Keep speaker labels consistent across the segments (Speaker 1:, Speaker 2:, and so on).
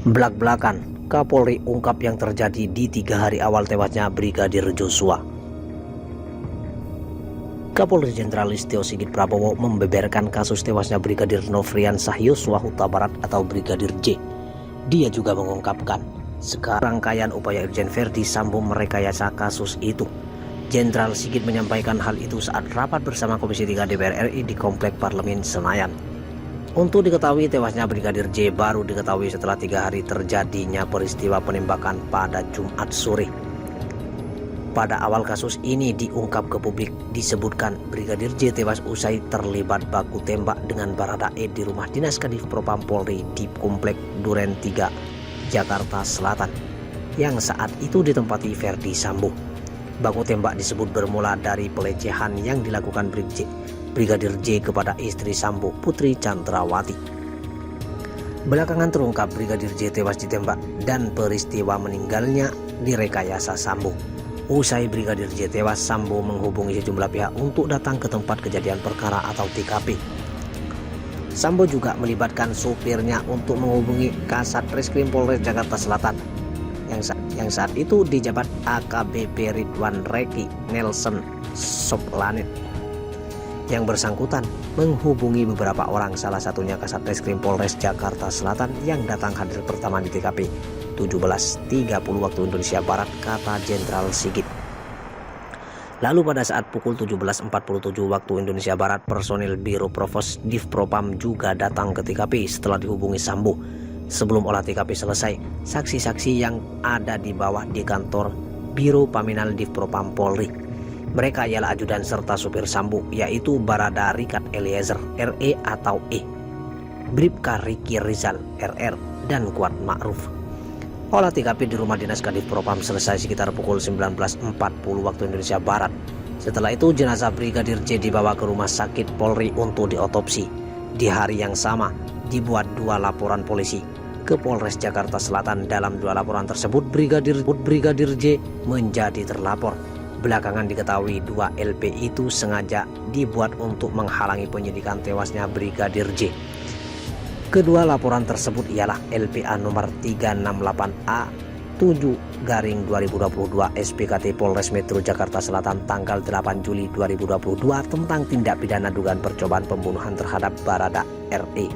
Speaker 1: Belak-belakan, Kapolri ungkap yang terjadi di 3 hari awal tewasnya Brigadir Joshua. Kapolri Jenderal Listio Sigit Prabowo membeberkan kasus tewasnya Brigadir Nofriansah Yosua Huta Barat atau Brigadir J. Dia juga mengungkapkan serangkaian upaya Irjen Verdi Sambo merekayasa kasus itu. Jenderal Sigit menyampaikan hal itu saat rapat bersama Komisi 3 DPR RI di Komplek Parlemen Senayan. Untuk diketahui, tewasnya Brigadir J baru diketahui setelah 3 hari terjadinya peristiwa penembakan pada Jumat sore. Pada awal kasus ini diungkap ke publik, disebutkan Brigadir J tewas usai terlibat baku tembak dengan Baradae di rumah dinas Kadif Propam Polri di Komplek Duren 3, Jakarta Selatan, yang saat itu ditempati Verdi Sambo. Baku tembak disebut bermula dari pelecehan yang dilakukan Brigadir J kepada istri Sambo, Putri Chandrawati. Belakangan terungkap Brigadir J tewas ditembak dan peristiwa meninggalnya direkayasa Sambo. Usai Brigadir J tewas, Sambo menghubungi sejumlah pihak untuk datang ke tempat kejadian perkara atau TKP. Sambo juga melibatkan supirnya untuk menghubungi Kasat Reskrim Polres Jakarta Selatan yang saat itu dijabat AKBP Ridwan Reki Nelson Soplanet. Yang bersangkutan menghubungi beberapa orang, salah satunya Kasat Reskrim Polres Jakarta Selatan yang datang hadir pertama di TKP 17.30 waktu Indonesia Barat, kata Jenderal Sigit. Lalu pada saat pukul 17.47 waktu Indonesia Barat, personil Biro Provos Divpropam juga datang ke TKP setelah dihubungi Sambo. Sebelum olah TKP selesai, saksi-saksi yang ada di bawah di kantor Biro Paminal Divpropam Polri. Mereka ialah ajudan serta supir Sambo, yaitu Barada Rikat Eliezer RE atau E, Bribka Riki Rizal RR, dan Kuat Ma'ruf. Olah TKP di rumah dinas Kadif Propam selesai sekitar pukul 19.40 waktu Indonesia Barat. Setelah itu jenazah Brigadir J dibawa ke rumah sakit Polri untuk diotopsi. Di hari yang sama dibuat 2 laporan polisi ke Polres Jakarta Selatan. Dalam 2 laporan tersebut Brigadir J menjadi terlapor. Belakangan diketahui 2 LP itu sengaja dibuat untuk menghalangi penyidikan tewasnya Brigadir J. Kedua laporan tersebut ialah LPA nomor 368A 7/2022 SPKT Polres Metro Jakarta Selatan tanggal 8 Juli 2022 tentang tindak pidana dugaan percobaan pembunuhan terhadap Barada RE.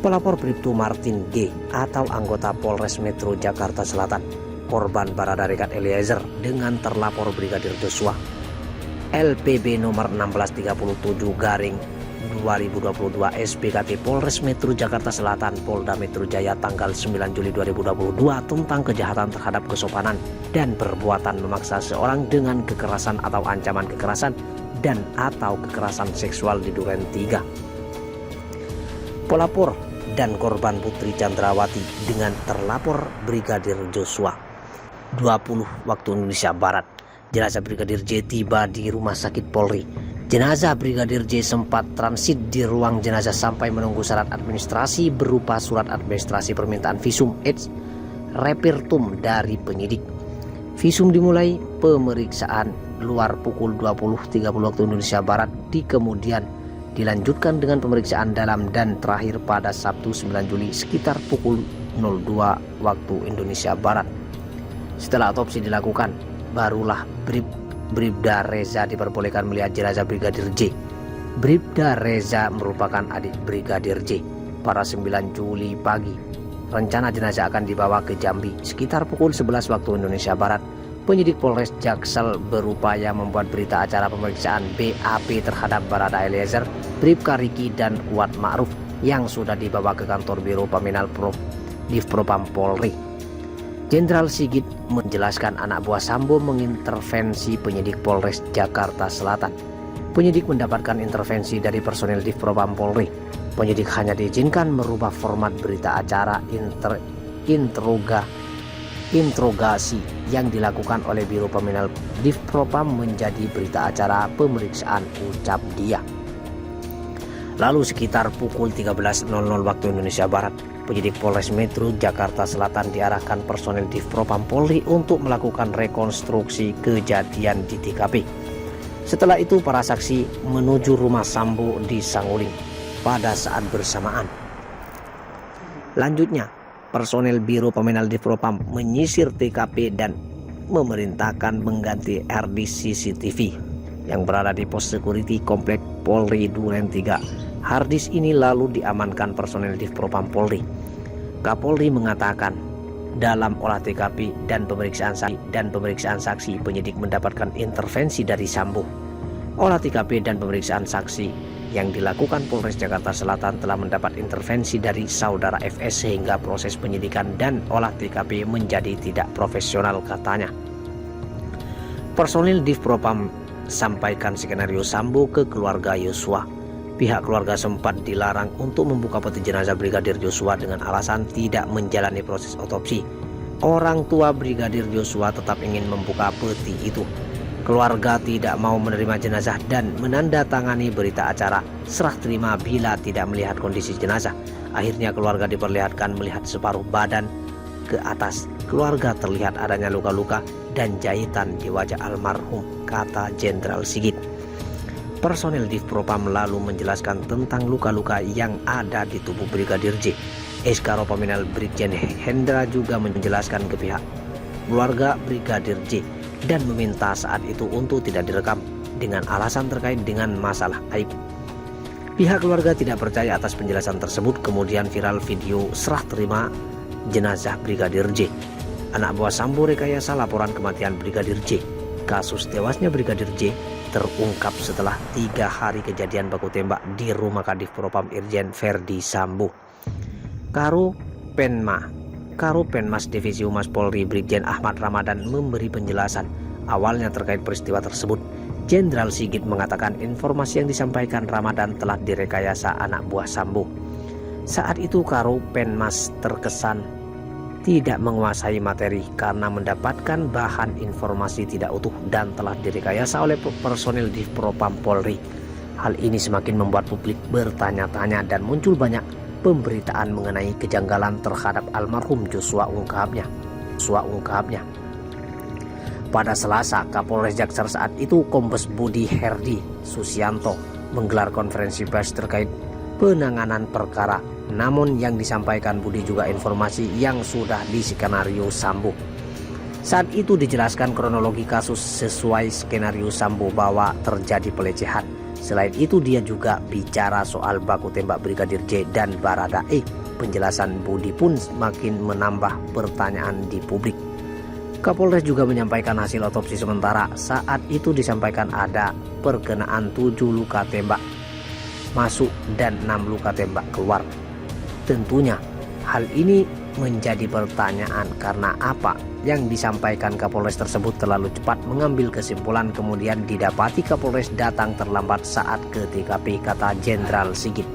Speaker 1: Pelapor Bribtu Martin G atau anggota Polres Metro Jakarta Selatan, korban Barada Rikat Eliezer dengan terlapor Brigadir Joshua. LPB nomor 1637/2022 SPKT Polres Metro Jakarta Selatan Polda Metro Jaya tanggal 9 Juli 2022 tentang kejahatan terhadap kesopanan dan perbuatan memaksa seorang dengan kekerasan atau ancaman kekerasan dan atau kekerasan seksual di Duren 3. Pelapor dan korban Putri Chandrawati dengan terlapor Brigadir Joshua. 20 waktu Indonesia Barat, jenazah Brigadir J tiba di rumah sakit Polri. Jenazah Brigadir J sempat transit di ruang jenazah sampai menunggu syarat administrasi berupa surat administrasi permintaan visum et repertum dari penyidik. Visum dimulai pemeriksaan luar pukul 20.30 waktu Indonesia Barat, kemudian dilanjutkan dengan pemeriksaan dalam dan terakhir pada Sabtu 9 Juli sekitar pukul 02 waktu Indonesia Barat. Setelah otopsi dilakukan, barulah Bribda Reza diperbolehkan melihat jenazah Brigadir J. Bribda Reza merupakan adik Brigadir J. Pada 9 Juli pagi, rencana jenazah akan dibawa ke Jambi sekitar pukul 11 waktu Indonesia Barat. Penyidik Polres Jaksel berupaya membuat berita acara pemeriksaan BAP terhadap Barada Eliezer, Bribka Riki, dan Kuat Ma'ruf yang sudah dibawa ke kantor Biro Paminal Divpropam Polri. Jenderal Sigit menjelaskan anak buah Sambo mengintervensi penyidik Polres Jakarta Selatan. Penyidik mendapatkan intervensi dari personil Divpropam Polri. Penyidik hanya diizinkan merubah format berita acara interogasi yang dilakukan oleh Biro Paminal Divpropam menjadi berita acara pemeriksaan, ucap dia. Lalu sekitar pukul 13.00 waktu Indonesia Barat, penyidik Polres Metro Jakarta Selatan diarahkan personel Divpropam Polri untuk melakukan rekonstruksi kejadian di TKP. Setelah itu para saksi menuju rumah Sambo di Sanguling pada saat bersamaan. Lanjutnya, personel Biro Peminal Divpropam menyisir TKP dan memerintahkan mengganti RD CCTV yang berada di pos security komplek Polri Duren 3. Harddisk ini lalu diamankan personel Divpropam Polri. Kapolri mengatakan dalam olah TKP dan pemeriksaan saksi penyidik mendapatkan intervensi dari Sambo. Olah TKP dan pemeriksaan saksi yang dilakukan Polres Jakarta Selatan telah mendapat intervensi dari saudara FS sehingga proses penyidikan dan olah TKP menjadi tidak profesional, katanya. Personil Divpropam sampaikan skenario Sambo ke keluarga Yosua. Pihak keluarga sempat dilarang untuk membuka peti jenazah Brigadir Joshua dengan alasan tidak menjalani proses otopsi. Orang tua Brigadir Joshua tetap ingin membuka peti itu. Keluarga tidak mau menerima jenazah dan menandatangani berita acara serah terima bila tidak melihat kondisi jenazah. Akhirnya keluarga diperlihatkan melihat separuh badan ke atas. Keluarga terlihat adanya luka-luka dan jahitan di wajah almarhum, kata Jenderal Sigit. Personel Divpropam lalu menjelaskan tentang luka-luka yang ada di tubuh Brigadir J. Eskaro Peminal Brigjen Hendra juga menjelaskan ke pihak keluarga Brigadir J dan meminta saat itu untuk tidak direkam dengan alasan terkait dengan masalah aib. Pihak keluarga tidak percaya atas penjelasan tersebut, kemudian viral video serah terima jenazah Brigadir J. Anak buah Sambo rekayasa laporan kematian Brigadir J. Kasus tewasnya Brigadir J terungkap setelah 3 hari kejadian baku tembak di rumah Kadif Propam Irjen Verdi Sambo. Karo Penmas Divisi Humas Polri Brigjen Ahmad Ramadan memberi penjelasan awalnya terkait peristiwa tersebut. Jenderal Sigit mengatakan informasi yang disampaikan Ramadan telah direkayasa anak buah Sambo. Saat itu Karo Penmas terkesan tidak menguasai materi karena mendapatkan bahan informasi tidak utuh dan telah direkayasa oleh personil Divpropam Polri. Hal ini semakin membuat publik bertanya-tanya dan muncul banyak pemberitaan mengenai kejanggalan terhadap almarhum Joshua, ungkapnya. Pada Selasa, Kapolres Jaksel saat itu Kombes Budi Herdi Susianto menggelar konferensi pers terkait penanganan perkara. Namun yang disampaikan Budi juga informasi yang sudah diskenario Sambo. Saat itu dijelaskan kronologi kasus sesuai skenario Sambo bahwa terjadi pelecehan. Selain itu dia juga bicara soal baku tembak Brigadir J dan Baradae. Penjelasan Budi pun semakin menambah pertanyaan di publik. Kapolres juga menyampaikan hasil otopsi sementara. Saat itu disampaikan ada perkenaan 7 luka tembak masuk dan 6 luka tembak keluar. Tentunya hal ini menjadi pertanyaan karena apa yang disampaikan Kapolres tersebut terlalu cepat mengambil kesimpulan, kemudian didapati Kapolres datang terlambat saat ke TKP, kata Jenderal Sigit.